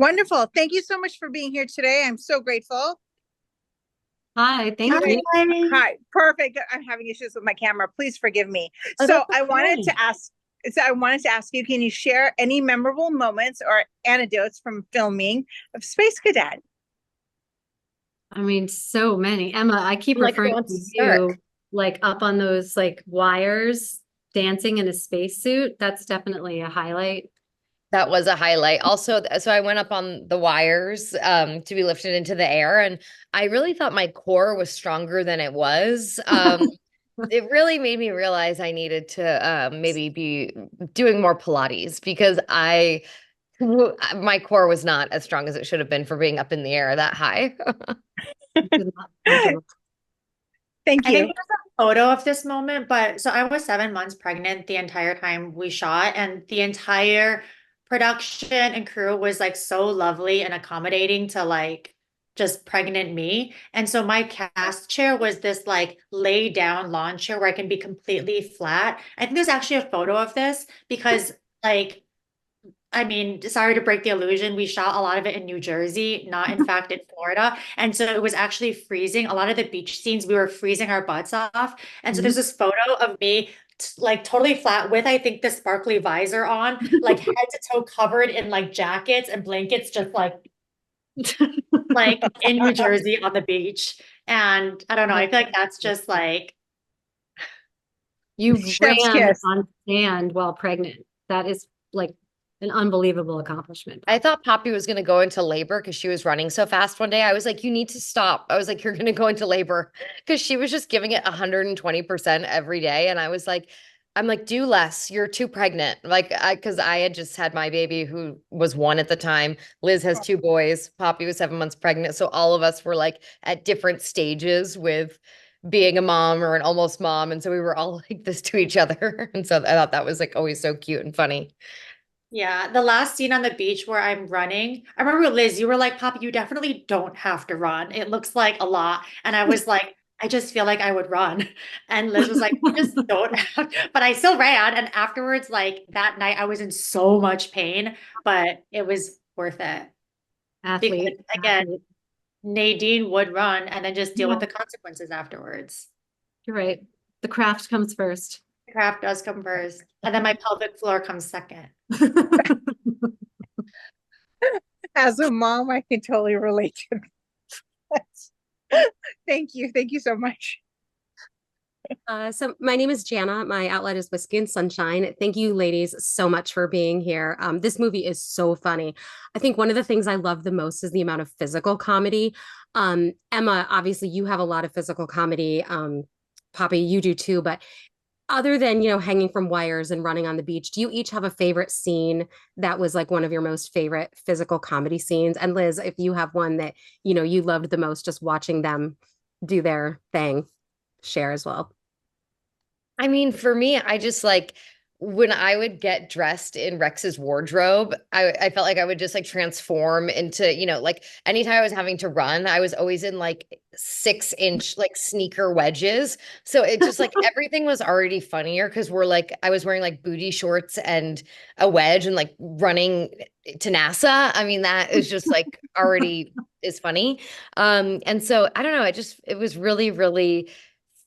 Wonderful. Thank you so much for being here today. I'm so grateful. Hi, All thank right. you. Hi. Perfect. I'm having issues with my camera. Please forgive me. Oh, So that's I wanted okay. to ask I wanted to ask you, can you share any memorable moments or anecdotes from filming of Space Cadet? I mean, so many. Emma, I keep Like, who referring wants to to start? you like up on those like wires dancing in a spacesuit. That's definitely a highlight. That was a highlight. Also, so I went up on the wires to be lifted into the air, and I really thought my core was stronger than it was. It really made me realize I needed to maybe be doing more Pilates because my core was not as strong as it should have been for being up in the air that high. Good luck. Good luck. Thank I think you. there's a photo of this moment, but so I was 7 months pregnant the entire time we shot, and the entire production and crew was like so lovely and accommodating to like just pregnant me. And so my cast chair was this like lay down lawn chair where I can be completely flat. I think there's actually a photo of this because like I mean, sorry to break the illusion. We shot a lot of it in New Jersey, not in fact in Florida. And so it was actually freezing. A lot of the beach scenes, we were freezing our butts off. And so Mhm. there's this photo of me like totally flat with, I think, the sparkly visor on, like head to toe covered in like jackets and blankets, just like in New Jersey on the beach. And I don't know, I feel like that's just like, You Chef's ran kiss. on sand while pregnant. That is like an unbelievable accomplishment, I Poppy. thought Poppy was going to go into labor because she was running so fast one day. I was like, you need to stop. I was like, you're going to go into labor because she was just giving it 120% every day. And I'm like, do less. You're too pregnant. Because I had just had my baby who was one at the time. Liz has two boys. Poppy was 7 months pregnant. So all of us were like at different stages with being a mom or an almost mom. And so we were all like this to each other. And so I thought that was like always so cute and funny. yeah, the last scene on the beach where I'm running, I remember Liz, you were like, Papa, you definitely don't have to run. It looks like a lot. And I was like, I just feel like I would run. And Liz was like, you just don't have, but I still ran. And afterwards, like that night, I was in so much pain, but it was worth it. Because Athlete, again, athlete. Nadine would run and then just deal with Yeah, the consequences afterwards. you're right. The craft comes first. The craft does come first. And then my pelvic floor comes second. As a mom, I can totally relate to that. Thank you. Thank you so much. So my name is Jana. My outlet is Whiskey and Sunshine. Thank you, ladies, so much for being here. This movie is so funny. I think one of the things I love the most is the amount of physical comedy. Emma, obviously, you have a lot of physical comedy. Poppy, you do too. But other than, hanging from wires and running on the beach, do you each have a favorite scene that was like one of your most favorite physical comedy scenes? And Liz, if you have one that, you loved the most just watching them do their thing, share as well. I mean, for me, I just like when I would get dressed in Rex's wardrobe, I felt like I would just like transform into, like anytime I was having to run, I was always in like 6 inch like sneaker wedges. So it just like everything was already funnier because I was wearing like booty shorts and a wedge and like running to NASA. I mean, that is just like already is funny. And so I don't know, it was really, really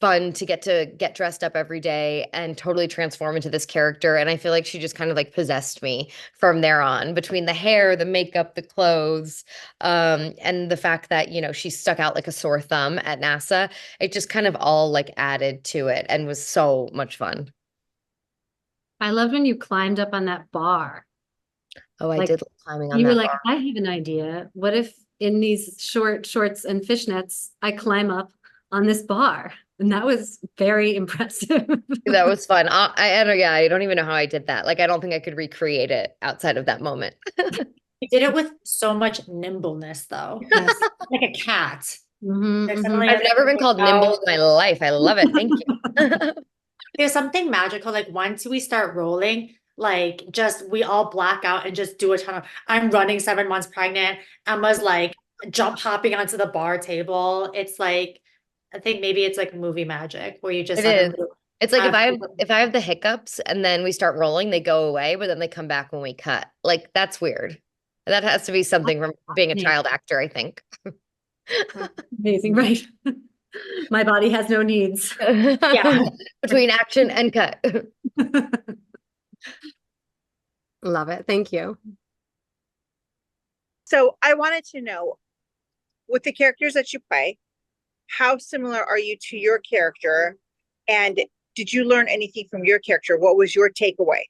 fun to get dressed up every day and totally transform into this character. And I feel like she just kind of like possessed me from there on between the hair, the makeup, the clothes, and the fact that, she stuck out like a sore thumb at NASA. It just kind of all like added to it and was so much fun. I loved when you climbed up on that bar. Oh, I Like did like climbing on you were that like, bar. I have an idea. What if in these short shorts and fishnets, I climb up on this bar? And that was very impressive. That was fun. I don't, yeah, I don't even know how I did that. Like, I don't think I could recreate it outside of that moment. He did it with so much nimbleness, though. Yes. Like a cat. There's Hmm. suddenly I've never been called nimble in my life. I love it. Thank you. there's something magical. Like once we start rolling, like just we all black out and just do a ton of I'm running 7 months pregnant. Emma's like jump hopping onto the bar table. It's like I think maybe it's like movie magic where you just It is. suddenly It's like have if I have the hiccups and then we start rolling, they go away, but then they come back when we cut. Like that's weird. That has to be something from being a Yeah. child actor, I think. Amazing, right? My body has no needs. Yeah. Between action and cut. Love it. Thank you. So I wanted to know, with the characters that you play, how similar are you to your character? And did you learn anything from your character? What was your takeaway?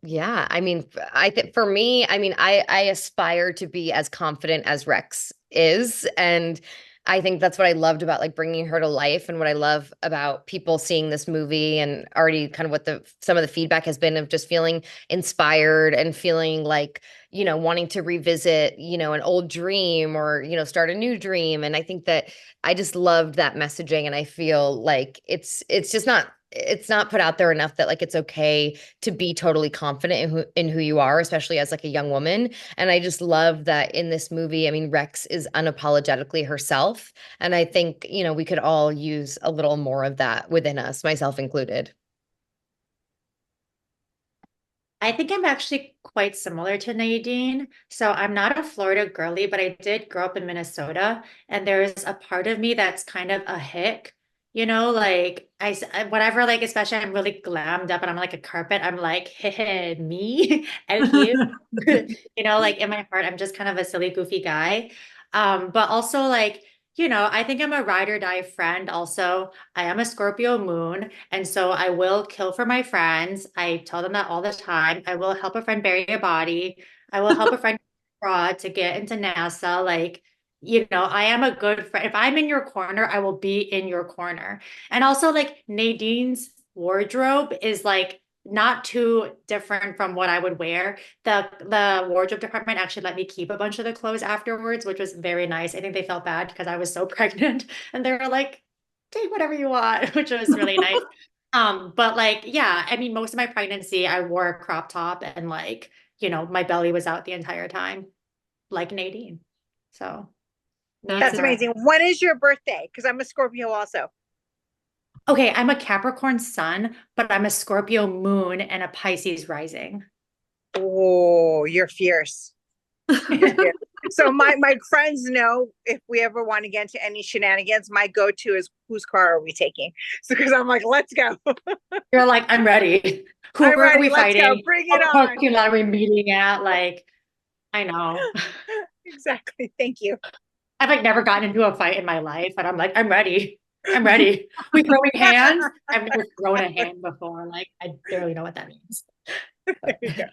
Yeah, I mean, I think for me, I mean, I aspire to be as confident as Rex is, and I think that's what I loved about like bringing her to life, and what I love about people seeing this movie, and already kind of what the some of the feedback has been of just feeling inspired and feeling like, wanting to revisit, an old dream, or start a new dream. And I think that I just loved that messaging, and I feel like it's just not it's not put out there enough that like it's okay to be totally confident in who you are, especially as like a young woman. And I just love that in this movie, I mean, Rex is unapologetically herself. And I think, we could all use a little more of that within us, myself included. I think I'm actually quite similar to Nadine. So I'm not a Florida girly, but I did grow up in Minnesota, and there's a part of me that's kind of a hick. Like whatever, like especially I'm really glammed up and I'm like a carpet. I'm like, hey, me and you. Like in my heart, I'm just kind of a silly, goofy guy. But also like, I think I'm a ride or die friend also. I am a Scorpio moon, and so I will kill for my friends. I tell them that all the time. I will help a friend bury a body. I will help a friend abroad to get into NASA. Like, I am a good friend. If I'm in your corner, I will be in your corner. And also, like, Nadine's wardrobe is like not too different from what I would wear. The wardrobe department actually let me keep a bunch of the clothes afterwards, which was very nice. I think they felt bad because I was so pregnant, and they were like, take whatever you want, which was really nice. But like, yeah, I mean, most of my pregnancy, I wore a crop top, and like, my belly was out the entire time, like Nadine. So That's amazing. When is your birthday? Because I'm a Scorpio also. okay, I'm a Capricorn sun, but I'm a Scorpio moon and a Pisces rising. Oh, you're fierce. So my friends know if we ever want to get into any shenanigans, my go-to is whose car are we taking? So because I'm like, let's go. You're like, I'm ready. Who I'm are ready. we Let's fighting? go. Bring it What on. parking lot are we meeting at? Like, I know. Exactly. Thank you. I've like never gotten into a fight in my life, and I'm like, I'm ready. I'm ready. We throwing hands? I've never thrown a hand before. Like, I barely know what that means. There you go.